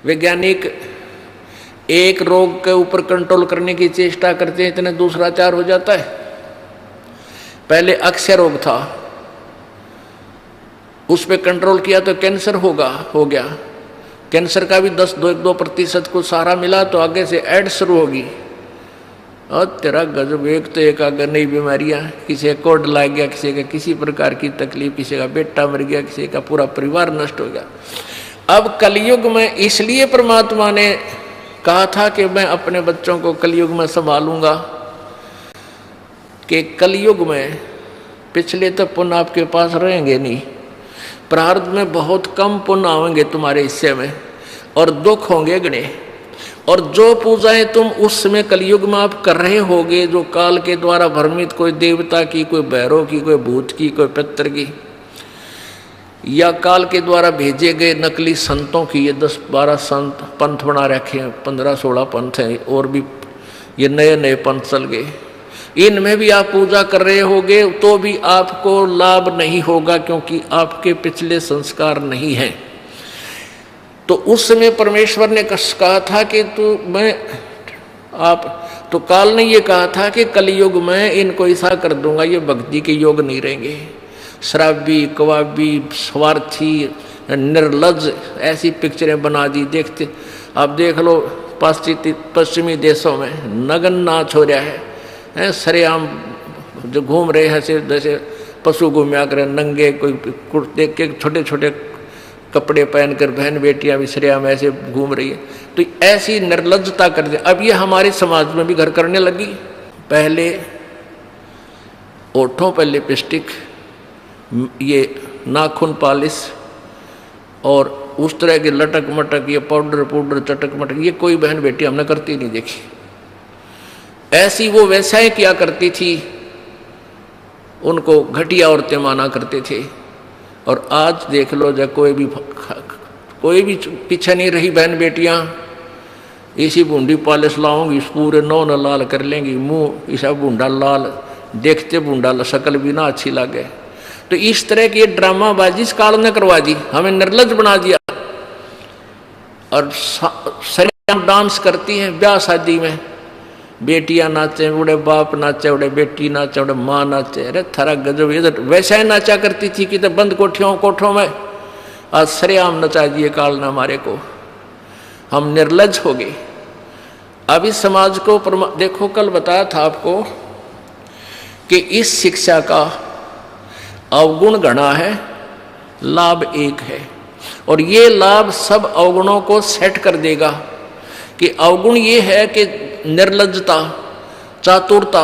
वैज्ञानिक एक रोग के ऊपर कंट्रोल करने की चेष्टा करते हैं, इतने दूसरा चार हो जाता है। पहले अक्षय रोग था, उस पर कंट्रोल किया तो कैंसर हो गया। कैंसर का भी 2% को सहारा मिला तो आगे से एड्स शुरू होगी। और तेरा गजब, एक तो एक आगे नई बीमारियां, किसी का कोड लग गया, किसी का किसी प्रकार की तकलीफ, किसी का बेटा मर गया, किसी का पूरा परिवार नष्ट हो गया। अब कलयुग में इसलिए परमात्मा ने कहा था कि मैं अपने बच्चों को कलयुग में संभालूंगा, कि कलयुग में पिछले तो पुण्य आपके पास रहेंगे नहीं, प्रारब्ध में बहुत कम पुण्य आएंगे तुम्हारे हिस्से में, और दुख होंगे गणे। और जो पूजाएं तुम उस समय कलयुग में आप कर रहे होगे, जो काल के द्वारा भ्रमित, कोई देवता की, कोई भैरव की, कोई भूत की, कोई पितर की, या काल के द्वारा भेजे गए नकली संतों की, ये 10-12 संत पंथ बना रखे हैं, 15-16 पंथ हैं, और भी ये नए नए पंथ चल गए, इनमें भी आप पूजा कर रहे होगे तो भी आपको लाभ नहीं होगा, क्योंकि आपके पिछले संस्कार नहीं हैं। तो उस समय परमेश्वर ने कहा था कि तो काल ने ये कहा था कि कलयुग में इनको ऐसा कर दूंगा, ये भक्ति के योग नहीं रहेंगे, शराबी, कवाबी, स्वार्थी, निर्लज, ऐसी पिक्चरें बना दी। देखते आप देख लो पश्चिमी देशों में नग्न नाच हो रहा है, सरेआम जो घूम रहे हैं जैसे पशु घूमया करें, नंगे, कोई कुर्ते के छोटे छोटे कपड़े पहनकर बहन बेटियां भी सरेआम ऐसे घूम रही है। तो ऐसी निर्लज्जता कर दे। अब ये हमारे समाज में भी घर करने लगी। पहले ओठों पर लिपस्टिक, ये नाखून पॉलिश और उस तरह के लटक मटक, ये पाउडर चटक मटक, ये कोई बहन बेटी हमने करती नहीं देखी। ऐसी वो वैसाएं किया करती थी, उनको घटिया औरतें माना करते थे। और आज देख लो, जब कोई भी पीछे नहीं रही बहन बेटियां, इसी बूंदी पॉलिश लाऊंगी, पूरे नौ न लाल कर लेंगी, मुंह ऐसा बूंदा लाल, देखते बूंदा शक्ल भी ना अच्छी लगे। तो इस तरह की ड्रामाबाजी इस काल ने करवा दी, हमें निर्लज बना दिया। और सरेआम डांस करती हैं ब्याह शादी में, बेटियां नाचे, बूढ़े बाप नाचे, बूढ़े बेटी नाचे, बूढ़े माँ नाचे। अरे थारा गजब, इधर वैसा ही नाचा करती थी कि तो बंद कोठों में, आज सरेआम नचा दिए काल ने हमारे को, हम निर्लज हो गए। अब इस समाज को देखो, कल बताया था आपको कि इस शिक्षा का अवगुण घना है, लाभ एक है, और ये लाभ सब अवगुणों को सेट कर देगा। कि अवगुण ये है कि निर्लज्जता, चातुरता,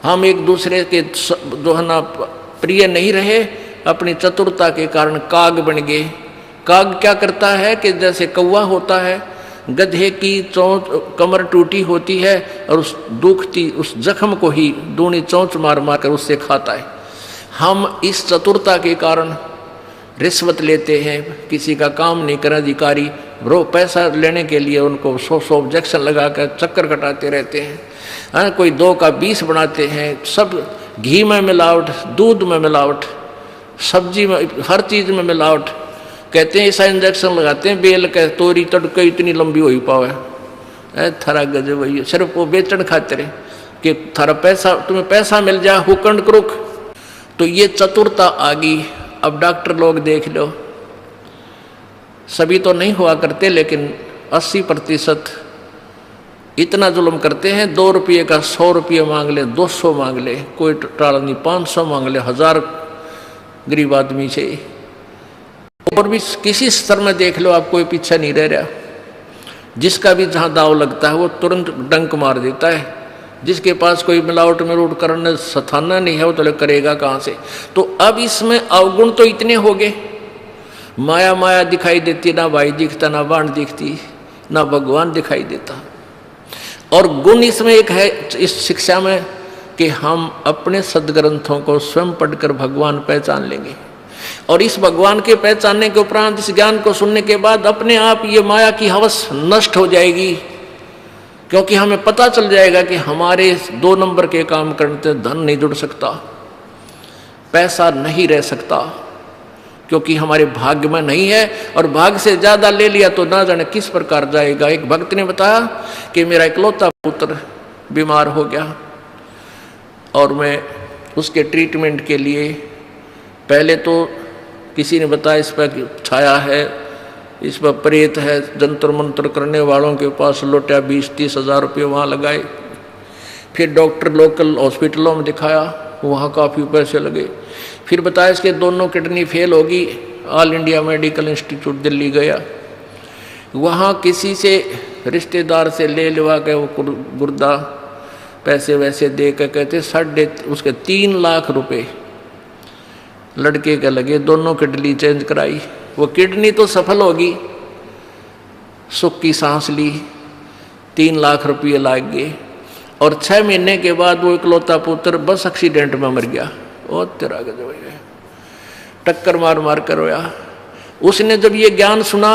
हम एक दूसरे के जो है ना प्रिय नहीं रहे, अपनी चतुरता के कारण काग बन गए। काग क्या करता है कि जैसे कौवा होता है, गधे की चोंच कमर टूटी होती है और उस दुखती उस जख्म को ही दूनी चोंच मार मार कर उससे खाता है। हम इस चतुरता के कारण रिश्वत लेते हैं, किसी का काम नहीं कर अधिकारी, वो पैसा लेने के लिए उनको 100 ऑब्जेक्शन लगाकर चक्कर कटाते रहते हैं। कोई 2 का 20 बनाते हैं, सब घी में मिलावट, दूध में मिलावट, सब्जी में, हर चीज़ में मिलावट। कहते हैं ऐसा इंजेक्शन लगाते हैं, बेल के तोरी तड़के इतनी लंबी हो ही पावे। थारा गजब वही, सिर्फ वो बेचन खातिर कि थारा पैसा, तुम्हें पैसा मिल जाए, हुकंड क्रुक। तो ये चतुरता आ गई। अब डॉक्टर लोग देख लो, सभी तो नहीं हुआ करते, लेकिन 80% इतना जुल्म करते हैं। 2 रुपये का 100 रुपये मांग ले, 200 मांग ले, कोई टाल नहीं, 500 मांग ले, 1000 गरीब आदमी से। और भी किसी स्तर में देख लो, आप कोई पीछे नहीं रह रहा। जिसका भी जहाँ दाव लगता है वो तुरंत डंक मार देता है। जिसके पास कोई मिलावट मिलावट करने सथाना नहीं है, वो तो करेगा कहाँ से। तो अब इसमें अवगुण तो इतने हो गए, माया माया दिखाई देती, ना भाई दिखता, ना बाण दिखती, ना भगवान दिखाई देता। और गुण इसमें एक है इस शिक्षा में कि हम अपने सदग्रंथों को स्वयं पढ़कर भगवान पहचान लेंगे, और इस भगवान के पहचानने के उपरांत इस ज्ञान को सुनने के बाद अपने आप ये माया की हवस नष्ट हो जाएगी। क्योंकि हमें पता चल जाएगा कि हमारे 2 नंबर के काम करने से धन नहीं जुड़ सकता, पैसा नहीं रह सकता, क्योंकि हमारे भाग्य में नहीं है, और भाग्य से ज़्यादा ले लिया तो ना जाने किस प्रकार जाएगा। एक भक्त ने बताया कि मेरा इकलौता पुत्र बीमार हो गया और मैं उसके ट्रीटमेंट के लिए पहले तो किसी ने बताया इस पर छाया है, इस पर प्रेत है, जंतर मंत्र करने वालों के पास लौटा 20-30 हज़ार रुपये वहाँ लगाए। फिर डॉक्टर लोकल हॉस्पिटलों में दिखाया, वहाँ काफ़ी पैसे लगे। फिर बताया इसके दोनों किडनी फेल होगी, all India medical institute Delhi गया, वहाँ किसी से रिश्तेदार से ले लिवा के वो गुर्दा पैसे वैसे दे के कहते उसके 3 लाख रुपए लड़के के लगे, दोनों किडनी चेंज कराई। वो किडनी तो सफल होगी, सुख की सांस ली, 3 लाख रुपये लाग गए, और 6 महीने के बाद वो इकलौता पुत्र बस एक्सीडेंट में मर गया। और तेरा गजब है, टक्कर मार मार कर रोया। उसने जब ये ज्ञान सुना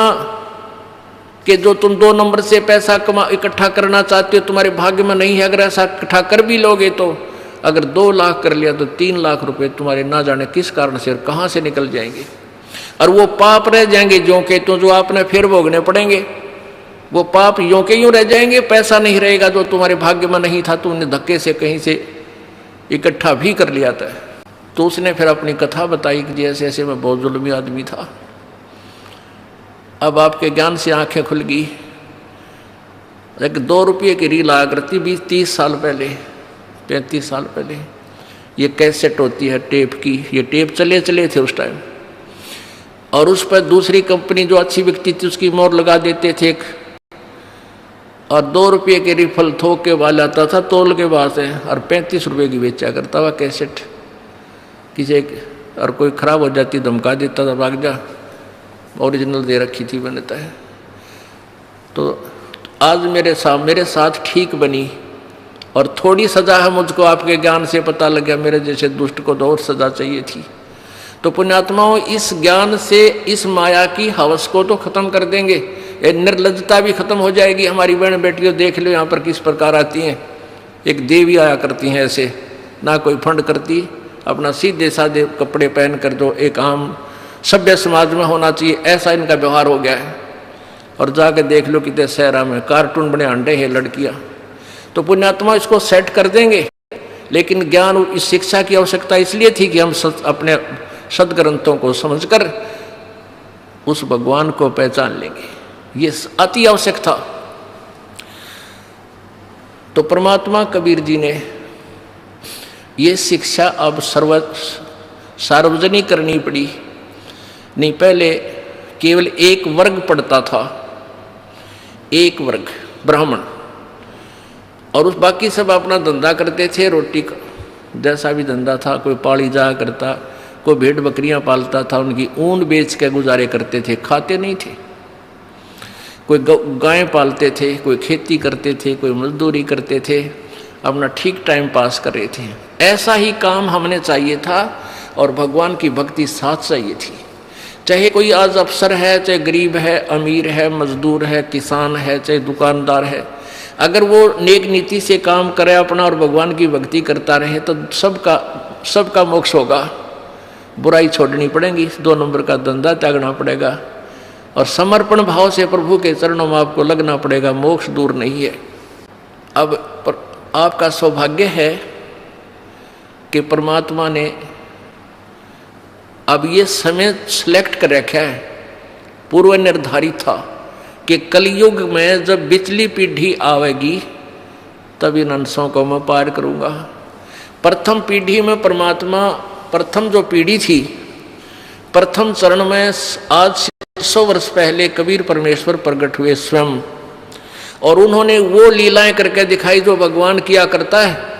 कि जो तुम 2 नंबर से पैसा इकट्ठा करना चाहते हो तुम्हारे भाग्य में नहीं है, अगर ऐसा इकट्ठा कर भी लोगे तो अगर 2 लाख कर लिया तो 3 लाख रुपए तुम्हारे ना जाने किस कारण से और कहाँ से निकल जाएंगे, और वो पाप रह जाएंगे जो के तो जो आपने फिर भोगने पड़ेंगे। वो पाप यूं के यूं रह जाएंगे, पैसा नहीं रहेगा जो तुम्हारे भाग्य में नहीं था, तुमने धक्के से कहीं से इकट्ठा भी कर लिया था। तो उसने फिर अपनी कथा बताई कि जैसे ऐसे मैं बहुत जुल्मी आदमी था, अब आपके ज्ञान से आंखें खुल गई। एक 2 रुपये की रील आया करती 20-30 साल पहले, 35 साल पहले। ये कैसेट होती है टेप की, ये टेप चले थे उस टाइम, और उस पर दूसरी कंपनी जो अच्छी बिकती थी उसकी मोहर लगा देते थे और 2 रुपये के रिफल थोक के वाला आता था तोल के बाद से, और 35 रुपये की बेचा करता हुआ कैसेट। किसी और कोई ख़राब हो जाती धमका देता था, भाग जा, ओरिजिनल दे रखी थी बनता है। तो आज मेरे साथ ठीक बनी, और थोड़ी सज़ा है मुझको आपके ज्ञान से पता लग गया, मेरे जैसे दुष्ट को तो और सज़ा चाहिए थी। तो पुण्यात्माओं, इस ज्ञान से इस माया की हवस को तो खत्म कर देंगे, ये निर्लज्जता भी खत्म हो जाएगी। हमारी बहन बेटियों देख लो यहाँ पर किस प्रकार आती हैं, एक देवी आया करती हैं ऐसे, ना कोई फंड करती, अपना सीधे साधे कपड़े पहन कर जो एक आम सभ्य समाज में होना चाहिए ऐसा इनका व्यवहार हो गया है। और जाके देख लो कितने शहरा में कार्टून बने अंडे हैं लड़कियाँ। तो पुण्यात्मा इसको सेट कर देंगे, लेकिन ज्ञान इस शिक्षा की आवश्यकता इसलिए थी कि हम अपने सदग्रंथों को समझकर उस भगवान को पहचान लेंगे, ये अति आवश्यक था। तो परमात्मा कबीर जी ने ये शिक्षा अब सार्वजनिक करनी पड़ी। नहीं, पहले केवल एक वर्ग पढ़ता था, एक वर्ग ब्राह्मण, और उस बाकी सब अपना धंधा करते थे, रोटी का जैसा भी धंधा था, कोई पाली जाया करता, कोई भेड़ बकरियां पालता था, उनकी ऊन बेच के गुजारे करते थे, खाते नहीं थे। कोई गायें पालते थे, कोई खेती करते थे, कोई मजदूरी करते थे, अपना ठीक टाइम पास कर रहे थे। ऐसा ही काम हमने चाहिए था, और भगवान की भक्ति साथ चाहिए थी। चाहे कोई आज अफसर है, चाहे गरीब है, अमीर है, मजदूर है, किसान है, चाहे दुकानदार है, अगर वो नेक नीति से काम करे अपना और भगवान की भक्ति करता रहे तो सबका मोक्ष होगा। बुराई छोड़नी पड़ेगी, 2 नंबर का धंधा त्यागना पड़ेगा, और समर्पण भाव से प्रभु के चरणों में आपको लगना पड़ेगा। मोक्ष दूर नहीं है। अब आपका सौभाग्य है कि परमात्मा ने अब ये समय सिलेक्ट कर रखा है, पूर्व निर्धारित था कि कलयुग में जब बिचली पीढ़ी आवेगी तब इन अंशों को मैं पार करूँगा। प्रथम पीढ़ी में परमात्मा, प्रथम जो पीढ़ी थी, प्रथम चरण में आज 100 वर्ष पहले कबीर परमेश्वर प्रकट हुए स्वयं, और उन्होंने वो लीलाएं करके दिखाई जो भगवान किया करता है।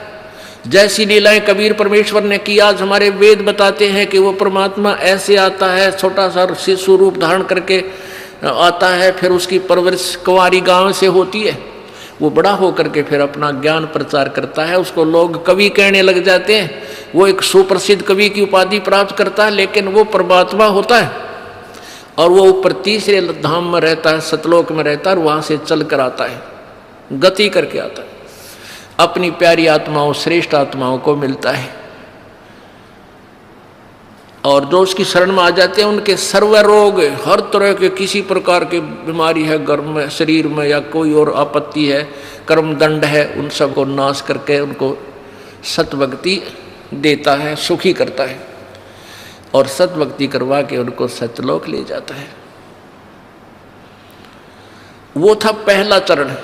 जैसी लीलाएं कबीर परमेश्वर ने की, आज हमारे वेद बताते हैं कि वो परमात्मा ऐसे आता है, छोटा सा शिशु रूप धारण करके आता है, फिर उसकी परवरिश कुंवारी गांव से होती है, वो बड़ा होकर के फिर अपना ज्ञान प्रचार करता है, उसको लोग कवि कहने लग जाते हैं, वो एक सुप्रसिद्ध कवि की उपाधि प्राप्त करता है, लेकिन वो परमात्मा होता है, और वो ऊपर तीसरे धाम में रहता है, सतलोक में रहता है, और वहाँ से चल कर आता है, गति करके आता है, अपनी प्यारी आत्माओं, श्रेष्ठ आत्माओं को मिलता है। और जो उसकी शरण में आ जाते हैं उनके सर्व रोग, हर तरह के किसी प्रकार की बीमारी है गर्भ में, शरीर में, या कोई और आपत्ति है, कर्म दंड है, उन सब को नाश करके उनको सतभक्ति देता है, सुखी करता है और सतभक्ति करवा के उनको सतलोक ले जाता है। वो था पहला चरण।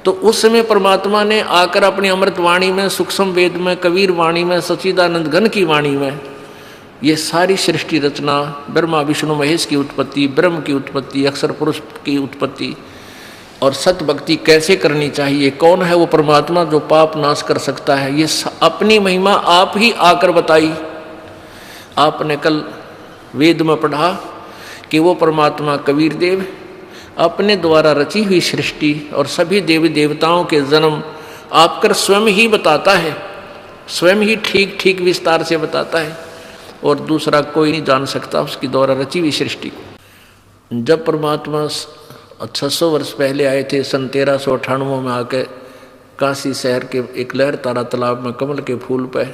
तो उस समय परमात्मा ने आकर अपनी अमृत वाणी में, सूक्ष्म वेद में, कबीर वाणी में, सच्चिदानंद घन की वाणी में ये सारी सृष्टि रचना, ब्रह्मा विष्णु महेश की उत्पत्ति, ब्रह्म की उत्पत्ति, अक्षर पुरुष की उत्पत्ति और सतभक्ति कैसे करनी चाहिए, कौन है वो परमात्मा जो पाप नाश कर सकता है, ये अपनी महिमा आप ही आकर बताई। आपने कल वेद में पढ़ा कि वो परमात्मा कबीर देव अपने द्वारा रची हुई सृष्टि और सभी देवी देवताओं के जन्म आपकर स्वयं ही बताता है, स्वयं ही ठीक ठीक विस्तार से बताता है और दूसरा कोई नहीं जान सकता उसकी द्वारा रची हुई सृष्टि को। जब परमात्मा 600 वर्ष पहले आए थे, सन 1398 में आके काशी शहर के एक लहर तारा तालाब में कमल के फूल पर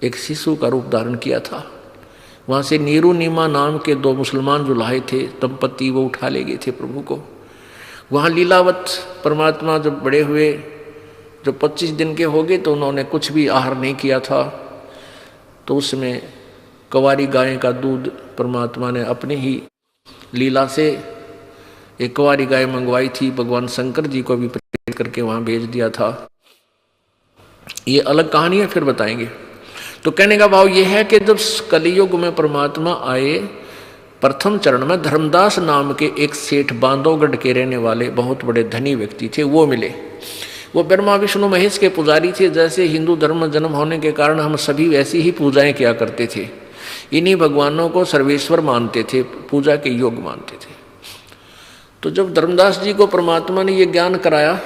एक शिशु का रूप धारण किया था। वहाँ से नीरू नीमा नाम के 2 मुसलमान जो लाए थे दंपति, वो उठा ले गए थे प्रभु को। वहाँ लीलावत परमात्मा जब बड़े हुए, जब 25 दिन के हो गए तो उन्होंने कुछ भी आहार नहीं किया था। तो उसमें कंवारी गाय का दूध परमात्मा ने अपनी ही लीला से एक कंवारी गाय मंगवाई थी, भगवान शंकर जी को भी प्रेरित करके वहाँ भेज दिया था। ये अलग कहानी है, फिर बताएंगे। तो कहने का भाव यह है कि जब कलियुग में परमात्मा आए, प्रथम चरण में धर्मदास नाम के एक सेठ बांधवगढ़ के रहने वाले बहुत बड़े धनी व्यक्ति थे, वो मिले। वो ब्रह्मा विष्णु महेश के पुजारी थे। जैसे हिंदू धर्म में जन्म होने के कारण हम सभी वैसी ही पूजाएं किया करते थे, इन्हीं भगवानों को सर्वेश्वर मानते थे, पूजा के योग मानते थे। तो जब धर्मदास जी को परमात्मा ने ये ज्ञान कराया,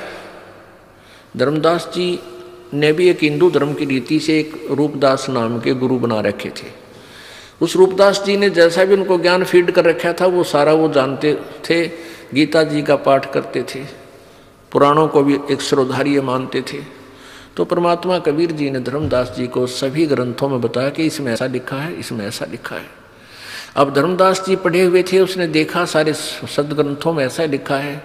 धर्मदास जी ने भी एक हिंदू धर्म की रीति से एक रूपदास नाम के गुरु बना रखे थे। उस रूपदास जी ने जैसा भी उनको ज्ञान फीड कर रखा था वो सारा वो जानते थे। गीता जी का पाठ करते थे, पुराणों को भी एक श्रोधार्य मानते थे। तो परमात्मा कबीर जी ने धर्मदास जी को सभी ग्रंथों में बताया कि इसमें ऐसा लिखा है, इसमें ऐसा लिखा है। अब धर्मदास जी पढ़े हुए थे, उसने देखा सारे सदग्रंथों में ऐसा लिखा है,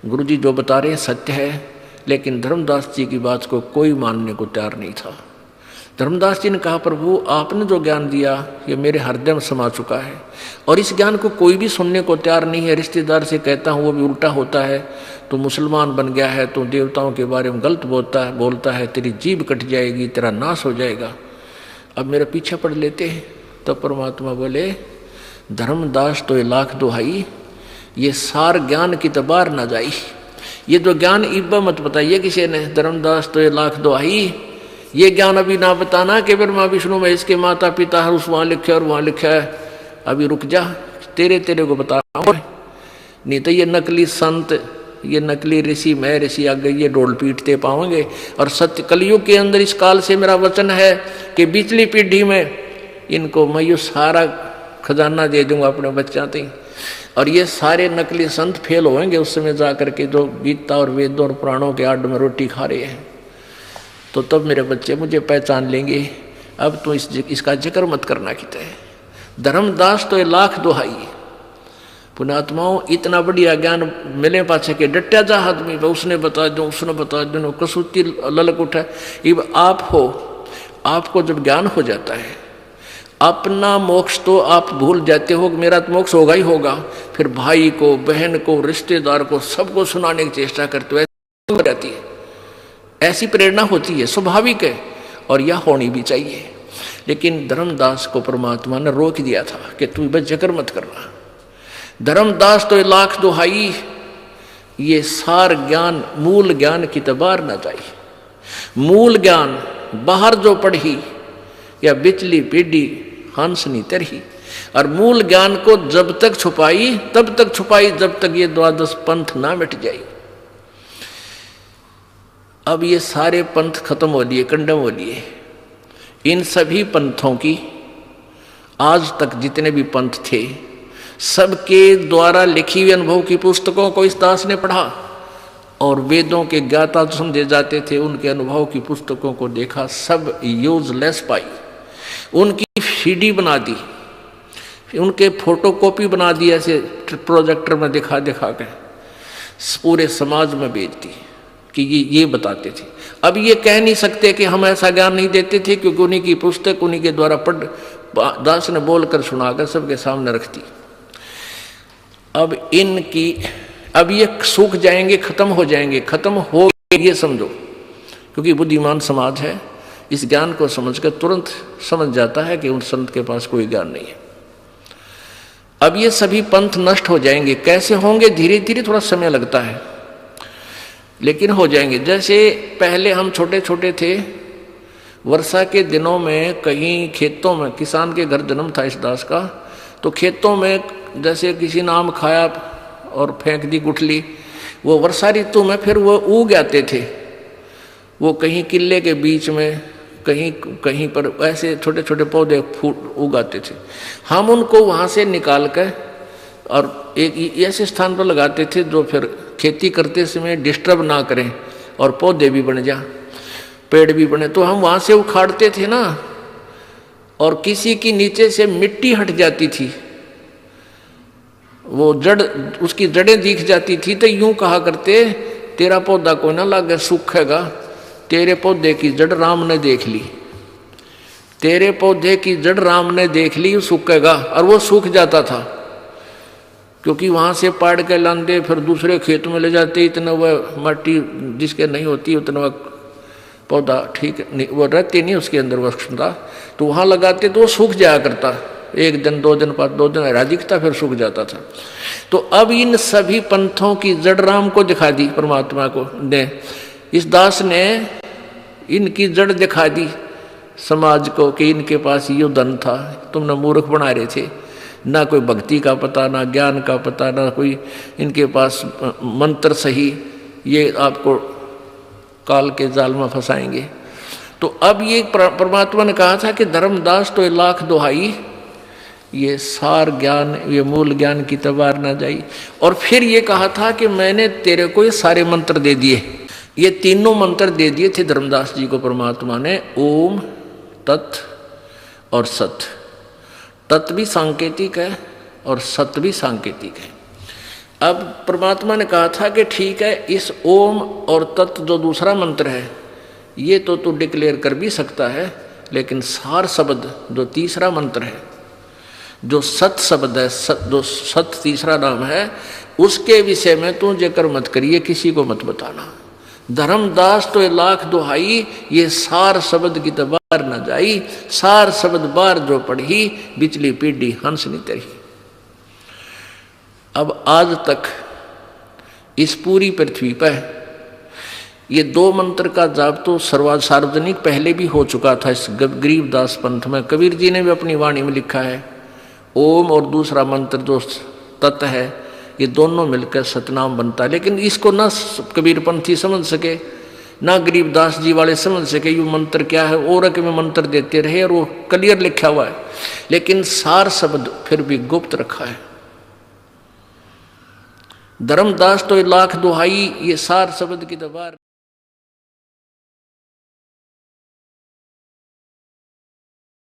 गुरु जी जो बता रहे हैं सत्य है। लेकिन धर्मदास जी की बात को कोई मानने को तैयार नहीं था। धर्मदास जी ने कहा, प्रभु आपने जो ज्ञान दिया ये मेरे हृदय में समा चुका है और इस ज्ञान को कोई भी सुनने को तैयार नहीं है। रिश्तेदार से कहता हूँ वो भी उल्टा होता है, तो मुसलमान बन गया है, तो देवताओं के बारे में गलत बोलता है, तेरी जीभ कट जाएगी, तेरा नाश हो जाएगा, अब मेरा पीछे पड़ लेते हैं। तो परमात्मा बोले, धर्मदास तो ये लाख दुहाई, ये सार ज्ञान की तबार न जाई। ये जो ज्ञान इब्बा मत बताइए किसी ने, धर्मदास तो ये लाख दुहाई, ये ज्ञान अभी ना बताना कि ब्रह्मा विष्णु में इसके माता पिता है, उस वहाँ लिखा और वहाँ लिखा है, अभी रुक जा, तेरे को बता रहा हूँ। नहीं तो ये नकली संत, ये नकली ऋषि, मैं ऋषि आगे ये डोल पीटते पाओगे। और सत्य कलयुग के अंदर इस काल से मेरा वचन है कि पिछली पीढ़ी में इनको मैं ये सारा खजाना दे दूंगा अपने बच्चा तक, और ये सारे नकली संत फेल होंगे उस समय जा करके जो गीता और वेदों और पुराणों के आड़ में रोटी खा रहे हैं। तो तब मेरे बच्चे मुझे पहचान लेंगे। अब तो इसका जिक्र मत करना किता है। धर्मदास तो ये लाख दुहाई, पुणात्माओं इतना बढ़िया ज्ञान मिले पाछे के डट्या जा आदमी, उसने बता दो, उसने बता दो, कसूती ललक उठा। इब आप हो, आपको जब ज्ञान हो जाता है, अपना मोक्ष तो आप भूल जाते हो, मेरा तो मोक्ष होगा ही होगा, फिर भाई को, बहन को, रिश्तेदार को, सबको सुनाने की चेष्टा करते हो, ऐसी हो जाती है, ऐसी प्रेरणा होती है, स्वाभाविक है और यह होनी भी चाहिए। लेकिन धर्मदास को परमात्मा ने रोक दिया था कि तू बस जिक्र मत करना। धर्मदास तो लाख दुहाई, ये सार ज्ञान मूल ज्ञान की तबार न जाई। मूल ज्ञान बाहर जो पढ़ी या बिचली पीढ़ी हंस नहीं तरही, और मूल ज्ञान को जब तक छुपाई तब तक छुपाई जब तक ये द्वादश पंथ ना मिट जाए। अब ये सारे पंथ खत्म हो लिए, कंडम हो लिए। इन सभी पंथों की आज तक जितने भी पंथ थे सबके द्वारा लिखी हुई अनुभव की पुस्तकों को इस दास ने पढ़ा, और वेदों के ज्ञाता समझे जाते थे उनके अनुभव की पुस्तकों को देखा, सब यूजलेस पाई। उनकी सीडी बना दी, उनके फोटोकॉपी बना दी, ऐसे प्रोजेक्टर में दिखा दिखा के पूरे समाज में बेच दी कि ये बताते थे। अब ये कह नहीं सकते कि हम ऐसा ज्ञान नहीं देते थे, क्योंकि उन्हीं की पुस्तक उन्हीं के द्वारा दास ने बोलकर सुनाकर सबके सामने रख दी। अब ये सूख जाएंगे, खत्म हो जाएंगे, खत्म हो ये समझो, क्योंकि बुद्धिमान समाज है, इस ज्ञान को समझकर तुरंत समझ जाता है कि उन संत के पास कोई ज्ञान नहीं है। अब ये सभी पंथ नष्ट हो जाएंगे। कैसे होंगे? धीरे धीरे, थोड़ा समय लगता है, लेकिन हो जाएंगे। जैसे पहले हम छोटे छोटे थे, वर्षा के दिनों में कहीं खेतों में, किसान के घर जन्म था इस दास का, तो खेतों में जैसे किसी ने आम खाया और फेंक दी गुठली, वो वर्षा ऋतु में फिर वो उग आते थे, वो कहीं किले के बीच में, कहीं कहीं पर ऐसे छोटे छोटे पौधे फूट उगाते थे। हम उनको वहाँ से निकाल कर और एक ऐसे स्थान पर लगाते थे जो फिर खेती करते समय डिस्टर्ब ना करें और पौधे भी बन जा, पेड़ भी बने। तो हम वहाँ से उखाड़ते थे ना, और किसी की नीचे से मिट्टी हट जाती थी, वो जड़, उसकी जड़ें दिख जाती थी, तो यूं कहा करते, तेरा पौधा को ना लागे सूखेगा, तेरे पौधे की जड़ राम ने देख ली, तेरे पौधे की जड़ राम ने देख ली, सूखेगा। और वो सूख जाता था, क्योंकि वहाँ से पाड़ के लांदे फिर दूसरे खेत में ले जाते, इतना वह मिट्टी जिसके नहीं होती उतना वह पौधा ठीक नहीं, वो रहती नहीं उसके अंदर वह क्षमता, तो वहाँ लगाते तो वो सूख जाया करता, एक दिन 2 दिन बाद 2 दिन हरा दिखता, फिर सूख जाता था। तो अब इन सभी पंथों की जड़ राम को दिखा दी, परमात्मा को ने, इस दास ने इनकी जड़ दिखा दी समाज को कि इनके पास ये धन था, तुमने मूर्ख बना रहे थे, ना कोई भक्ति का पता, ना ज्ञान का पता, ना कोई इनके पास मंत्र सही, ये आपको काल के जाल में फंसाएंगे। तो अब ये परमात्मा ने कहा था कि धर्मदास तो 1,00,000 दुहाई, ये सार ज्ञान, ये मूल ज्ञान की तबार ना जाई। और फिर ये कहा था कि मैंने तेरे को ये सारे मंत्र दे दिए, ये तीनों मंत्र दे दिए थे धर्मदास जी को परमात्मा ने, ओम, तत् और सत। तत् भी सांकेतिक है और सत भी सांकेतिक है। अब परमात्मा ने कहा था कि ठीक है, इस ओम और तत् जो दूसरा मंत्र है, ये तो तू डिक्लेयर कर भी सकता है, लेकिन सार शब्द जो तीसरा मंत्र है, जो सत शब्द है, जो सत तीसरा नाम है, उसके विषय में तू जिक्र मत करिए, किसी को मत बताना। धर्मदास तो 1,00,000 दुहाई, ये सार शब्द की तबार न जाई, सार शब्द बार जो पढ़ी, बिचली पीढ़ी हंस नहीं तरी। अब आज तक इस पूरी पृथ्वी पर ये 2 मंत्र का जाप तो सार्वजनिक पहले भी हो चुका था इस गरीबदास पंथ में। कबीर जी ने भी अपनी वाणी में लिखा है, ओम और दूसरा मंत्र जो तत् है, ये दोनों मिलकर सतनाम बनता है। लेकिन इसको ना कबीरपंथी समझ सके, ना गरीबदास जी वाले समझ सके ये मंत्र क्या है, और में मंत्र देते रहे, और वो क्लियर लिखा हुआ है, लेकिन सार शब्द फिर भी गुप्त रखा है। धर्मदास तो 1,00,000 दुहाई, ये सार शब्द की दबार